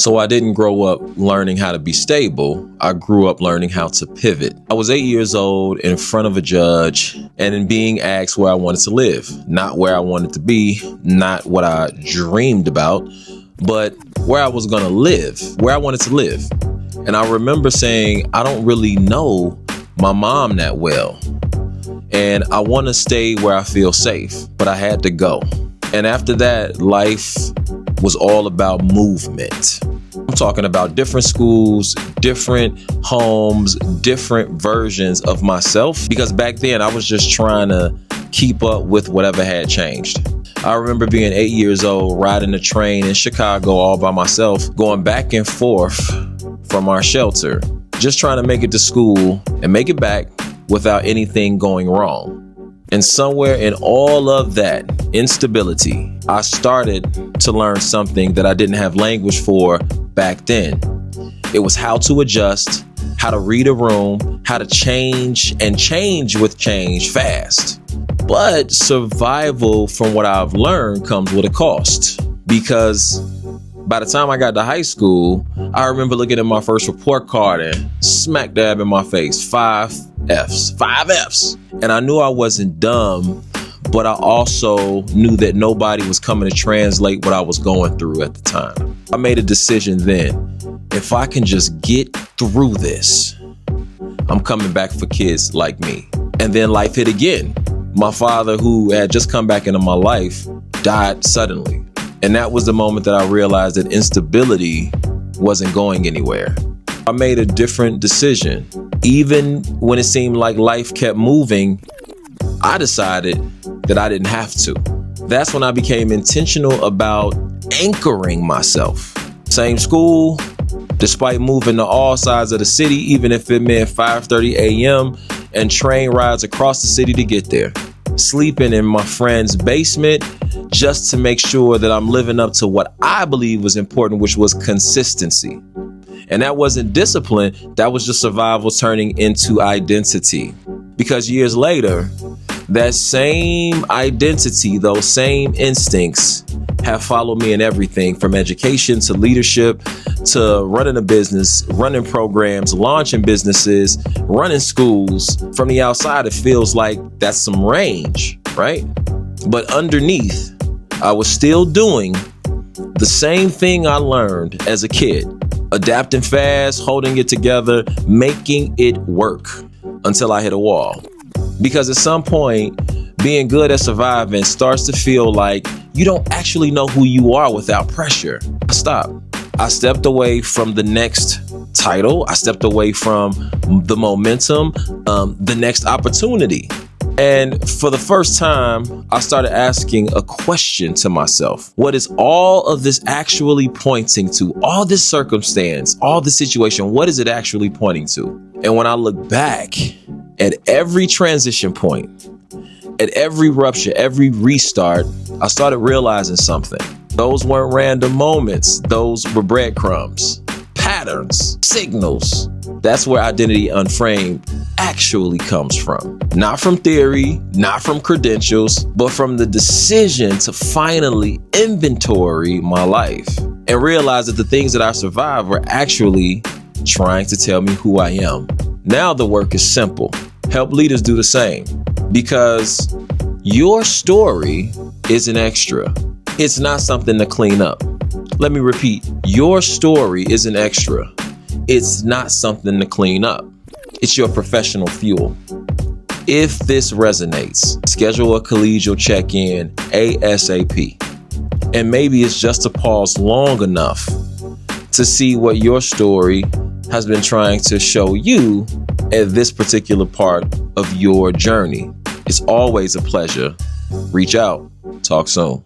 So I didn't grow up learning how to be stable. I grew up learning how to pivot. I was 8 years old in front of a judge and in being asked where I wanted to live. Not where I wanted to be, not what I dreamed about, but where I was going to live, where I wanted to live. And I remember saying, I don't really know my mom that well. And I want to stay where I feel safe, but I had to go. And after that, life was all about movement. I'm talking about different schools, different homes, different versions of myself, because back then I was just trying to keep up with whatever had changed. I remember being 8 years old, riding a train in Chicago all by myself, going back and forth from our shelter, just trying to make it to school and make it back without anything going wrong. And somewhere in all of that instability, I started to learn something that I didn't have language for back then. It was how to adjust, how to read a room, how to change and change with change fast. But survival, from what I've learned, comes with a cost, because by the time I got to high school, I remember looking at my first report card and smack dab in my face, 5 Fs. And I knew I wasn't dumb, but I also knew that nobody was coming to translate what I was going through at the time. I made a decision then. If I can just get through this, I'm coming back for kids like me. And then life hit again. My father, who had just come back into my life, died suddenly. And that was the moment that I realized that instability wasn't going anywhere. I made a different decision. Even when it seemed like life kept moving, I decided that I didn't have to. That's when I became intentional about anchoring myself. Same school, despite moving to all sides of the city, even if it meant 5:30 a.m. and train rides across the city to get there. Sleeping in my friend's basement just to make sure that I'm living up to what I believe was important, which was consistency. And that wasn't discipline, that was just survival turning into identity. Because years later, that same identity, those same instincts have followed me in everything from education to leadership to running a business, running programs, launching businesses, running schools. From the outside, it feels like that's some range, right? But underneath, I was still doing the same thing I learned as a kid. Adapting fast, holding it together, making it work until I hit a wall. Because at some point, being good at surviving starts to feel like you don't actually know who you are without pressure. I stopped. I stepped away from the next title. I stepped away from the momentum, the next opportunity. And for the first time, I started asking a question to myself. What is all of this actually pointing to? All this circumstance, all the situation, what is it actually pointing to? And when I look back at every transition point, at every rupture, every restart, I started realizing something. Those weren't random moments. Those were breadcrumbs, patterns, signals. That's where Identity Unframed actually comes from. Not from theory, not from credentials, but from the decision to finally inventory my life and realize that the things that I survived were actually trying to tell me who I am. Now the work is simple. Help leaders do the same, because your story is an extra. It's not something to clean up. Let me repeat, your story is an extra. It's not something to clean up. It's your professional fuel. If this resonates, schedule a collegial check-in ASAP. And maybe it's just to pause long enough to see what your story has been trying to show you at this particular part of your journey. It's always a pleasure. Reach out. Talk soon.